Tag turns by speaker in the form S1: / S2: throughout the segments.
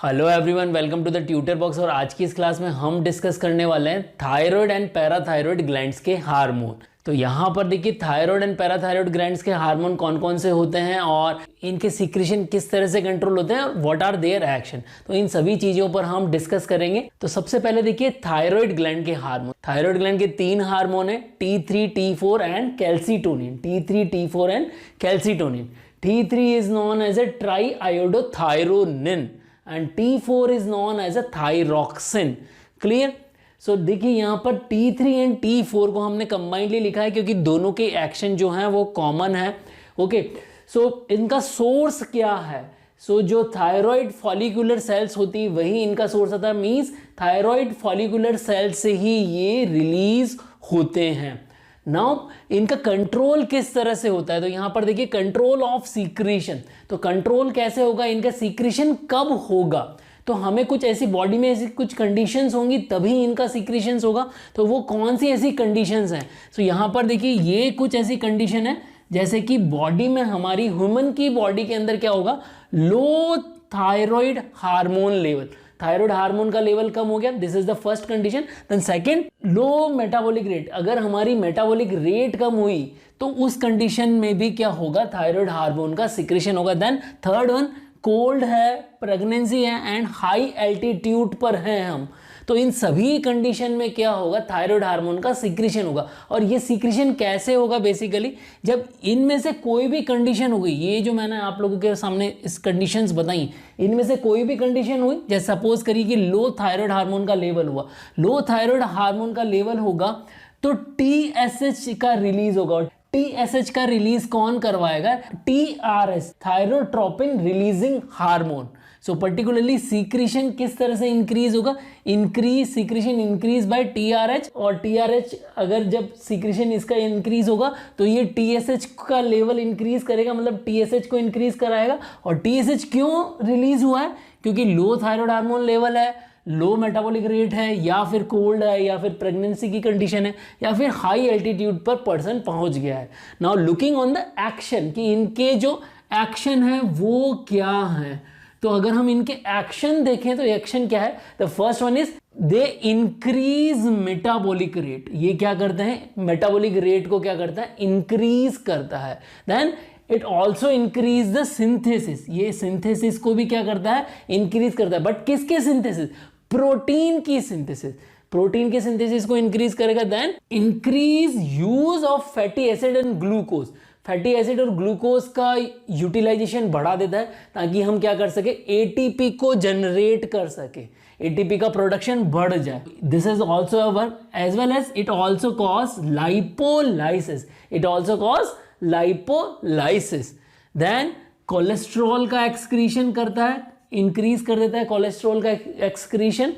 S1: Hello everyone, welcome to the Tutor Box. और आज की इस क्लास में हम डिस्कस करने वाले हैं थायराइड एंड पैराथायराइड ग्लैंड्स के हार्मोन। तो यहाँ पर देखिए थायराइड एंड पैराथायराइड ग्लैंड्स के हार्मोन कौन कौन से होते हैं और इनके सीक्रेशन किस तरह से कंट्रोल होते हैं और व्हाट आर देयर एक्शन। तो इन सभी चीजों पर हम डिस्कस करेंगे। तो सबसे पहले देखिए थायराइड ग्लैंड के हार्मोन। थायराइड ग्लैंड के 3 हार्मोन है, T3, T4 and calcitonin. T3, T4 and calcitonin. T3 is known as a triiodothyronin and T4 is known as a thyroxine. Clear? So देखिए यहाँ पर T3 एंड T4 को हमने combinedly लिखा है क्योंकि दोनों के एक्शन जो हैं वो कॉमन है। ओके, सो इनका सोर्स क्या है? सो जो थायराइड फॉलिकुलर सेल्स होती है वही इनका सोर्स आता है। मींस थायराइड फॉलिकुलर सेल्स से ही ये रिलीज होते हैं। नाउ इनका कंट्रोल किस तरह से होता है? तो यहां पर देखिए कंट्रोल ऑफ सीक्रेशन। तो कंट्रोल कैसे होगा? इनका सीक्रेशन कब होगा? तो हमें कुछ ऐसी बॉडी में ऐसी कुछ कंडीशंस होंगी तभी इनका सीक्रेशंस होगा। तो वो कौन सी ऐसी कंडीशंस हैं? तो यहां पर देखिए ये कुछ ऐसी कंडीशन है जैसे कि बॉडी में हमारी ह्यूमन की बॉडी के अंदर क्या होगा? Low thyroid hormone level. Thyroid hormone का लेवल कम हो गया, this is the first condition. Then second, low metabolic rate. अगर हमारी मेटाबॉलिक रेट कम हुई तो उस कंडीशन में भी क्या होगा? थायराइड हार्मोन का सिक्रेशन होगा। देन थर्ड वन, कोल्ड है, प्रेगनेंसी है एंड हाई एल्टीट्यूड पर हैं हम, तो इन सभी कंडीशन में क्या होगा? थायराइड हार्मोन का सीक्रेशन होगा। और ये सीक्रेशन कैसे होगा? बेसिकली जब इनमें से कोई भी कंडीशन होगी, ये जो मैंने आप लोगों के सामने इस कंडीशंस बताई, इनमें से कोई भी कंडीशन हुई, जैसे सपोज करिए कि लो थायराइड हार्मोन का लेवल हुआ, लो थायराइड हार्मोन का लेवल होगा तो TSH का रिलीज होगा। TSH का रिलीज कौन करवाएगा? TRH, thyrotropin releasing hormone. So particularly secretion किस तरह से इंक्रीज होगा? Secretion increase by TRH। और TRH अगर जब सीक्रेशन इसका इंक्रीज होगा तो ये TSH का लेवल इंक्रीज करेगा, मतलब TSH को इंक्रीज कराएगा। और TSH क्यों रिलीज हुआ है? क्योंकि लो थायराइड हार्मोन लेवल है, लो मेटाबॉलिक रेट है, या फिर कोल्ड है, या फिर प्रेगनेंसी की कंडीशन है, या फिर हाई एल्टीट्यूड पर पर्सन पहुंच गया है। Now looking on the action कि इनके जो एक्शन है वो क्या है। तो अगर हम इनके एक्शन देखें तो एक्शन क्या है? The first one is they increase metabolic rate. ये क्या करते हैं? मेटाबॉलिक रेट को क्या करता है? इंक्रीज करता है। Then it also increase the synthesis. ये सिंथेसिस को भी क्या करता है? इंक्रीज करता है। बट किसके सिंथेसिस? प्रोटीन की सिंथेसिस। प्रोटीन के सिंथेसिस को इंक्रीज करेगा। Then increase use of fatty acid and glucose. Fatty acid और ग्लूकोज का यूटिलाइजेशन बढ़ा देता है ताकि हम क्या कर सके? ATP को जनरेट कर सके, ATP का प्रोडक्शन बढ़ जाए। This is also a work as well as it also cause lipolysis. It also cause lipolysis. Then cholesterol का एक्सक्रीशन करता है, इंक्रीज कर देता है कोलेस्ट्रॉल का excretion.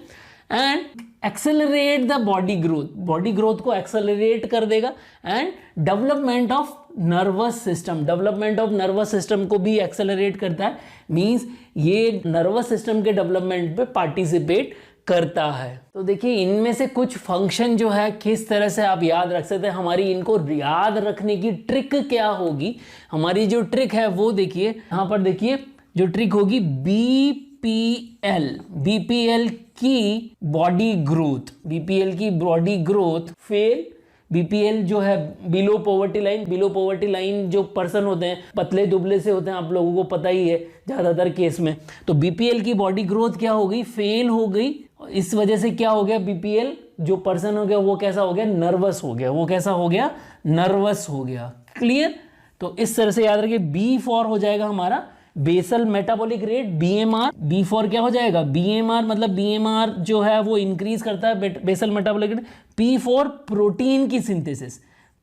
S1: And accelerate the body growth. Body growth को एक्सेलरेट कर देगा। And development of nervous system. Development of nervous system को भी एक्सेलरेट करता है। मींस ये नर्वस सिस्टम के डेवलपमेंट पे पार्टिसिपेट करता है। तो देखिए इनमें से कुछ फंक्शन जो है किस तरह से आप याद रख सकते हैं। हमारी इनको याद रखने की ट्रिक क्या होगी? हमारी जो ट्रिक है वो देखिए, यहां पर देखिए जो ट्रिक होगी BPL की बॉडी ग्रोथ। BPL की बॉडी ग्रोथ फेल। BPL जो है below poverty line. Below poverty line जो पर्सन होते हैं पतले दुबले से होते हैं, आप लोगों को पता ही है ज्यादातर केस में। तो BPL की बॉडी ग्रोथ क्या हो गई? फेल हो गई। इस वजह से क्या हो गया? BPL जो पर्सन हो गया वो कैसा हो गया? नर्वस हो गया। वो कैसा हो गया? नर्वस हो गया। क्लियर? तो इस तरह से याद रखिए। B4 हो जाएगा हमारा basal metabolic rate, BMR। B4 क्या हो जाएगा? BMR, मतलब BMR जो है वो इंक्रीज करता है basal metabolic rate. P4 protein की सिंथेसिस।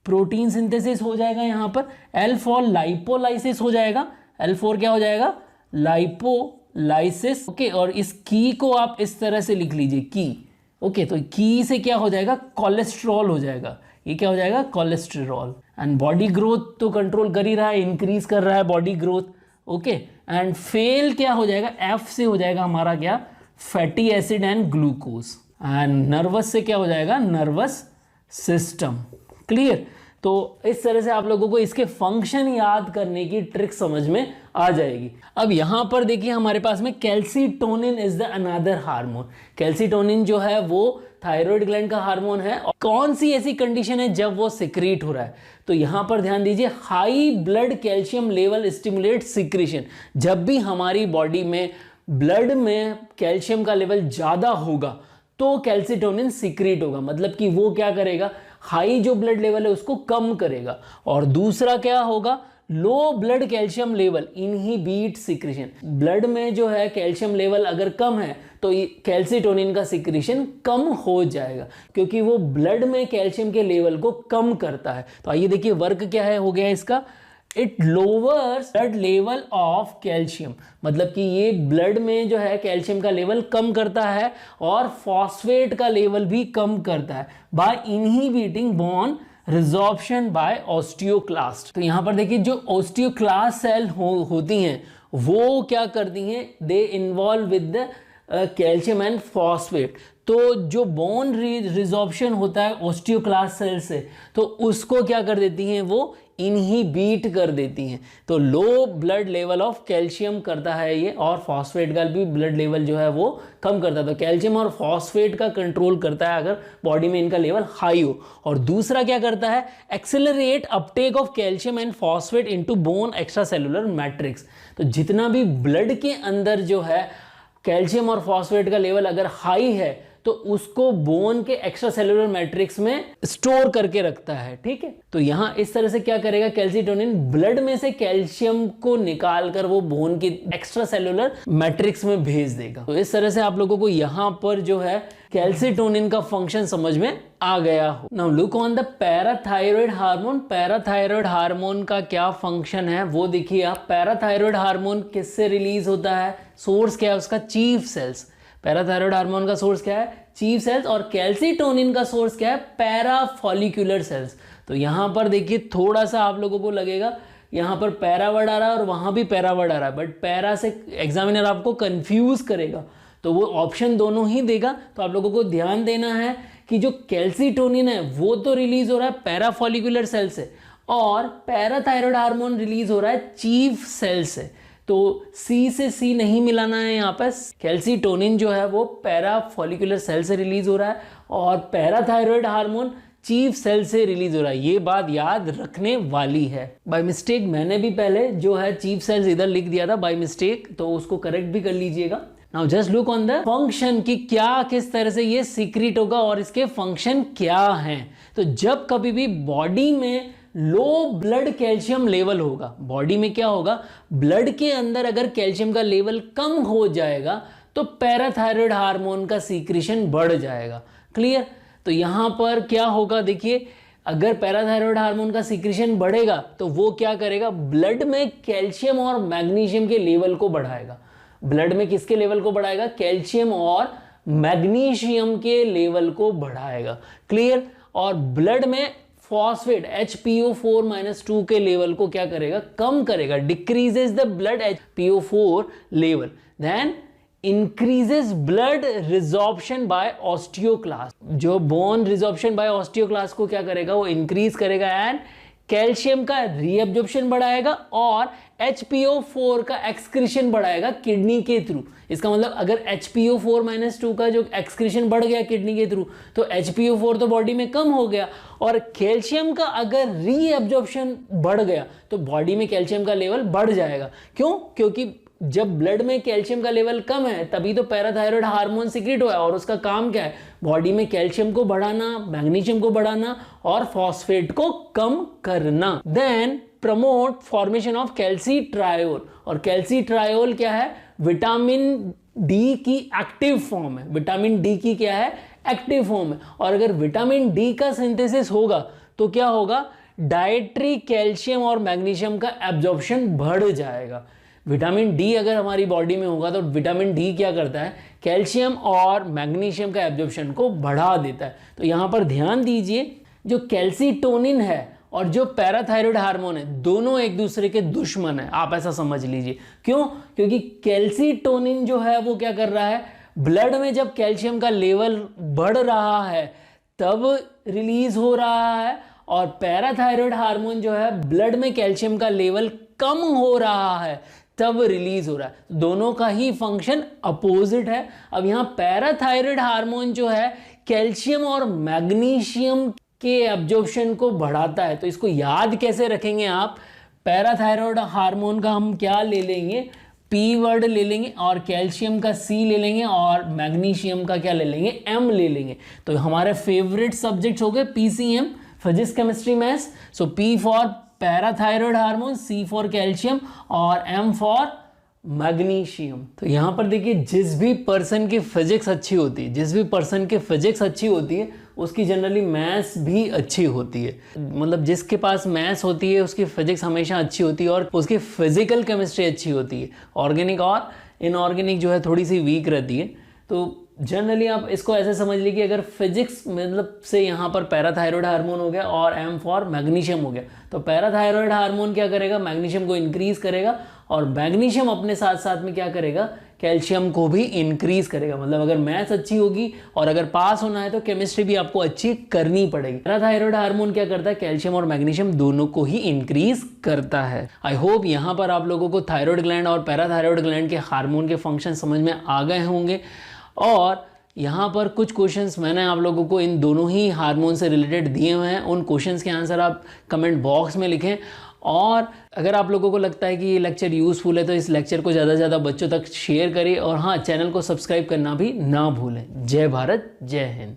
S1: प्रोटीन सिंथेसिस हो जाएगा यहां पर। L4 लाइपोलाइसिस हो जाएगा। L4 क्या हो जाएगा? लाइपोलाइसिस। ओके, और इस की को आप इस तरह से लिख लीजिए, की। ओके, तो की से क्या हो जाएगा? कोलेस्ट्रॉल हो जाएगा। ये क्या हो जाएगा? कोलेस्ट्रॉल। एंड बॉडी ग्रोथ तो कंट्रोल कर ही रहा है, इंक्रीज कर रहा है body growth. Okay, and fail क्या हो जाएगा? F से हो जाएगा हमारा क्या? Fatty acid and glucose. And nervous से क्या हो जाएगा? Nervous system. क्लियर? तो इस तरह से आप लोगों को इसके फंक्शन याद करने की ट्रिक समझ में आ जाएगी। अब यहाँ पर देखिए हमारे पास में calcitonin is the another hormone. Calcitonin जो है वो थायराइड ग्लैंड का हार्मोन है। और कौन सी ऐसी कंडीशन है जब वो सिक्रीट हो रहा है, तो यहाँ पर ध्यान दीजिए, high blood calcium level stimulate secretion. जब भी हमारी बॉडी में ब्लड में कैल्शियम का लेवल ज़्यादा होगा तो कैल्सीटोनिन सिक्रीट होगा, मतलब कि वो क्या करेगा, हाई जो ब्लड लेवल है उसको कम करेगा। और दूसरा क्या होगा, low blood calcium level inhibit secretion. Blood में जो है कैल्शियम लेवल अगर कम है तो कैल्सीटोनिन का सिक्रीशन कम हो जाएगा, क्योंकि वो ब्लड में कैल्शियम के लेवल को कम करता है। तो आइए देखिए वर्क क्या है, हो गया इसका, it lowers blood level of calcium, मतलब कि ये ब्लड में जो है कैल्शियम का लेवल कम करता है और फॉस्फेट का लेवल भी कम करता है by inhibiting bone resorption by osteoclast. तो यहाँ पर देखिए जो ऑस्टियोक्लास्ट सेल होती हैं वो क्या करती हैं, they involve with the calcium and phosphate. तो जो बोन रिजॉर्प्शन होता है ऑस्टियोक्लास्ट सेल से, तो उसको क्या कर देती हैं, वो इनहिबिट कर देती हैं। तो low blood level of calcium करता है ये, और फॉस्फेट का भी ब्लड लेवल जो है वो कम करता है। तो कैल्शियम और फॉस्फेट का कंट्रोल करता है अगर बॉडी में इनका लेवल हाई हो। और दूसरा क्या करता है, accelerate Uptake of calcium and phosphate into bone extra cellular matrix. तो जितना भी ब्लड के अंदर जो है कैल्शियम और फॉस्फेट का लेवल अगर हाई है तो उसको बोन के एक्स्ट्रा सेलुलर मैट्रिक्स में स्टोर करके रखता है, ठीक है। तो यहां इस तरह से क्या करेगा, कैल्सीटोनिन ब्लड में से कैल्शियम को निकालकर वो बोन की एक्स्ट्रा सेलुलर मैट्रिक्स में भेज देगा। तो इस तरह से आप लोगों को यहां पर जो है कैल्सीटोनिन का फंक्शन समझ में आ गया हो। Now look on the parathyroid hormone. Parathyroid hormone का क्या फंक्शन है वो देखिए आप। पैराथायरॉयड हार्मोन किससे रिलीज होता है, सोर्स क्या है उसका, चीफ सेल्स। पैराथायरॉयड हार्मोन का सोर्स क्या है, चीफ सेल्स। और कैल्सीटोनिन का सोर्स क्या है, पैराफॉलिक्यूलर सेल्स। तो यहां पर देखिए थोड़ा सा आप लोगों को लगेगा यहां पर पैरा वर्ड आ रहा है और वहां भी पैरा वर्ड आ रहा है, बट पैरा से एग्जामिनर आपको कंफ्यूज करेगा, तो वो ऑप्शन दोनों ही देगा। तो आप लोगों को ध्यान देना है कि जो कैल्सीटोनिन है वो तो रिलीज हो रहा है पैराफॉलिक्यूलर सेल से, और पैराथायरॉयड हार्मोन रिलीज हो रहा है चीफ सेल से। तो सी से सी नहीं मिलाना है यहाँ पर। कैल्सीटोनिन जो है वो पैराफॉलिक्यूलर सेल से रिलीज हो रहा है और पैराथायरॉयड हार्मोन चीफ सेल से रिलीज हो रहा है। ये बात याद रखने वाली है। बाय मिस्टेक मैंने भी पहले जो है चीफ सेल्स इधर लिख दिया था बाय मिस्टेक, तो उसको करेक्ट भी कर लीजिएगा। Now just look on the function कि क्या किस तरह से ये सीक्रेट होगा और इसके फंक्शन क्या हैं। तो जब कभी भी बॉडी में लो ब्लड कैल्शियम लेवल होगा, बॉडी में क्या होगा, ब्लड के अंदर अगर कैल्शियम का लेवल कम हो जाएगा तो पैराथायरॉयड हार्मोन का सीक्रेशन बढ़ जाएगा। क्लियर। तो यहां पर क्या होगा देखिए, अगर पैराथायरॉयड हार्मोन का सीक्रेशन बढ़ेगा तो वो क्या करेगा, ब्लड में कैल्शियम और मैग्नीशियम के लेवल को बढ़ाएगा। ब्लड में किसके लेवल को बढ़ाएगा, कैल्शियम और मैग्नीशियम के लेवल को बढ़ाएगा। क्लियर। और ब्लड में फॉस्फेट HPO4-2 के लेवल को क्या करेगा, कम करेगा, decreases the blood HPO4 level, then increases blood resorption by osteoclast. जो बोन रिजॉर्प्शन बाय ऑस्टियोक्लास्ट को क्या करेगा, वो इंक्रीज करेगा एंड कैल्शियम का रीअब्जॉर्प्शन बढ़ाएगा और HPO4 का एक्सक्रीशन बढ़ाएगा किडनी के थ्रू। इसका मतलब अगर HPO4-2 का जो एक्सक्रीशन बढ़ गया किडनी के थ्रू तो HPO4 तो बॉडी में कम हो गया, और कैल्शियम का अगर रीअब्जॉर्प्शन बढ़ गया तो बॉडी में कैल्शियम का लेवल बढ़ जाएगा। क्यों, क्योंकि जब ब्लड में कैल्शियम का लेवल कम है तभी तो पैराथायरॉयड हार्मोन सीक्रेट हुआ है, और उसका काम क्या है, बॉडी में कैल्शियम को बढ़ाना, मैग्नीशियम को बढ़ाना और फॉस्फेट को कम करना। Then promote formation of calcitriol. और कैल्सीट्रायोल क्या है, विटामिन डी की एक्टिव फॉर्म है। विटामिन डी की क्या है, एक्टिव फॉर्म है। और अगर विटामिन डी का सिंथेसिस होगा तो क्या होगा, डाइटरी कैल्शियम और मैग्नीशियम का एब्जॉर्प्शन बढ़ जाएगा। विटामिन डी अगर हमारी बॉडी में होगा तो विटामिन डी क्या करता है, कैल्शियम और मैग्नीशियम का एब्जॉर्प्शन को बढ़ा देता है। तो यहाँ पर ध्यान दीजिए, जो कैल्सीटोनिन है और जो पैराथायरॉयड हार्मोन है दोनों एक दूसरे के दुश्मन है, आप ऐसा समझ लीजिए। क्यों, क्योंकि कैल्सीटोनिन जो है वो क्या कर रहा है, ब्लड में जब कैल्शियम का लेवल बढ़ रहा है तब रिलीज हो रहा है, और पैराथायरॉयड हार्मोन जो है ब्लड में कैल्शियम का लेवल कम हो रहा है तब रिलीज हो रहा है। दोनों का ही फंक्शन अपोजिट है। अब यहाँ पैराथायरॉयड हार्मोन जो है कैल्शियम और मैग्नीशियम के एब्जॉर्प्शन को बढ़ाता है। तो इसको याद कैसे रखेंगे आप, पैराथायरॉयड हार्मोन का हम क्या ले लेंगे, पी वर्ड ले लेंगे और कैल्शियम का सी ले लेंगे और मैग्नीशियम का क्या ले लेंगे, एम ले लेंगे। तो हमारे फेवरेट सब्जेक्ट्स हो गए PCM, physics chemistry maths. So P for parathyroid hormone, C for calcium और एम फॉर मैग्नीशियम। तो यहाँ पर देखिए जिस भी पर्सन की फिजिक्स अच्छी होती है, जिस भी पर्सन की फिजिक्स अच्छी होती है उसकी जनरली मैथ्स भी अच्छी होती है। मतलब जिसके पास मैथ्स होती है उसकी फिजिक्स हमेशा अच्छी होती है और उसकी फिजिकल केमिस्ट्री अच्छी होती है। ऑर्गेनिक और इनऑर्गेनिक जो है थोड़ी सी वीक रहती है। तो जनरली आप इसको ऐसे समझ लीजिए कि अगर फिजिक्स मतलब से यहाँ पर पैराथायरॉयड हार्मोन हो गया और एम फॉर मैग्नीशियम हो गया, तो पैराथायरॉयड हार्मोन क्या करेगा, मैग्नीशियम को इंक्रीज करेगा और मैग्नीशियम अपने साथ साथ में क्या करेगा, कैल्शियम को भी इंक्रीज करेगा। मतलब अगर मैथ्स अच्छी होगी और अगर पास होना है तो केमिस्ट्री भी आपको अच्छी करनी पड़ेगी। पैराथायरॉयड हार्मोन क्या करता है, कैल्शियम और मैग्नीशियम दोनों को ही इंक्रीज करता है। आई होप यहाँ पर आप लोगों को थायराइड ग्लैंड और पैराथायरॉयड ग्लैंड के हार्मोन के फंक्शन समझ में आ गए होंगे। और यहाँ पर कुछ क्वेश्चंस मैंने आप लोगों को इन दोनों ही हार्मोन से रिलेटेड दिए हुए हैं। उन क्वेश्चंस के आंसर आप कमेंट बॉक्स में लिखें। और अगर आप लोगों को लगता है कि ये लेक्चर यूज़फुल है तो इस लेक्चर को ज़्यादा से ज़्यादा बच्चों तक शेयर करें और हाँ, चैनल को सब्सक्राइब करना भी ना भूलें। जय भारत, जय हिंद।